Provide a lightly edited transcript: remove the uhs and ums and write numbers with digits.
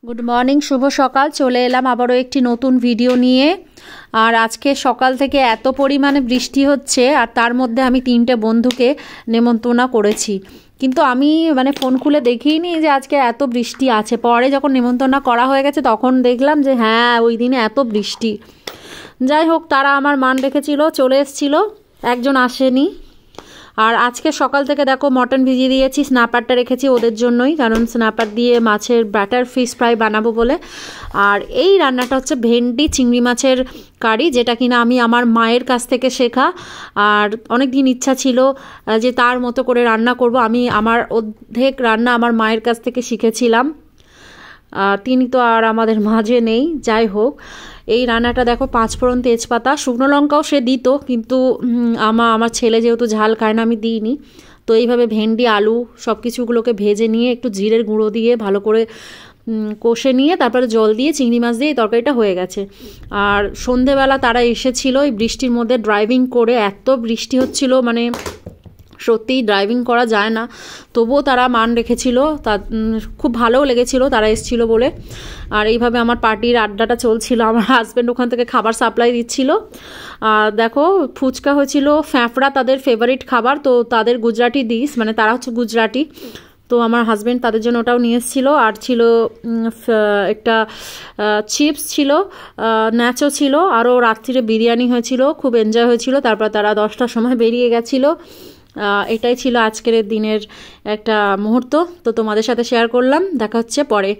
Good morning, শুভ সকাল। চলে এলাম আবারও একটি নতুন ভিডিও নিয়ে। আর আজকে সকাল থেকে এত পরিমাণে বৃষ্টি হচ্ছে, আর তার মধ্যে আমি 3টে বন্ধুকে নেমন্তন্ন করেছি, কিন্তু আমি ফোন খুলে দেখিনি যে আজকে এত বৃষ্টি আছে। পরে যখন নেমন্তন্ন করা হয়ে গেছে তখন দেখলাম যে হ্যাঁ, ওই দিনে এত বৃষ্টি। যাই হোক, তারা আমার মান রেখেছিল, চলে এসেছিল, একজন আসেনি। আর আজকে সকাল থেকে দেখো মটন ভিজিয়ে দিয়েছি, স্ন্যাপারটা রেখেছি ওদের জন্যই, কারণ স্ন্যাপার দিয়ে মাছের ব্যাটার ফিশ ফ্রাই বানাবো বলে। আর এই রান্নাটা হচ্ছে ভেন্ডি চিংড়ি মাছের কারি, যেটা কিনা আমি আমার মায়ের কাছ থেকে শেখা। আর অনেক দিন ইচ্ছা ছিল যে তার মতো করে রান্না করব। আমি আমার অর্ধেক রান্না আমার মায়ের কাছ থেকে শিখেছিলাম, তিনি তো আর আমাদের মাঝে নেই। যাই হোক, এই রান্নাটা দেখো 5 ফোড়ন, তেজপাতা, শুকনো লঙ্কাও সে দিত, কিন্তু আমার ছেলে যেহেতু ঝাল খায় না, আমি দিইনি। তো এইভাবে ভেন্ডি আলু সব কিছুগুলোকে ভেজে নিয়ে একটু জিরের গুঁড়ো দিয়ে ভালো করে কষে নিয়ে তারপরে জল দিয়ে চিংড়ি মাছ দিয়ে তরকারিটা হয়ে গেছে। আর সন্ধেবেলা তারা এসেছিল এই বৃষ্টির মধ্যে ড্রাইভিং করে, এত বৃষ্টি হচ্ছিল, সত্যিই ড্রাইভিং করা যায় না, তবুও তারা মান রেখেছিল। তা খুব ভালোও লেগেছিল তারা এসেছিল বলে। আর এইভাবে আমার পার্টির আড্ডাটা চলছিল। আমার হাজব্যান্ড ওখান থেকে খাবার সাপ্লাই দিচ্ছিল। দেখো, ফুচকা হয়েছিল, ফ্যাঁফড়া তাদের ফেভারিট খাবার, তো তাদের গুজরাটি ডিশ, তারা হচ্ছে গুজরাটি, তো আমার হাজব্যান্ড তাদের জন্য ওটাও নিয়ে এসেছিলো। আর ছিল একটা চিপস ছিল, ন্যাচো ছিল, আরও রাত্রিরে বিরিয়ানি হয়েছিল, খুব এনজয় হয়েছিল। তারপর তারা 10টার সময় বেরিয়ে গেছিলো। এটাই ছিল আজকের দিনের একটা মুহূর্ত, তো তোমাদের সাথে শেয়ার করলাম। দেখা হচ্ছে পরে।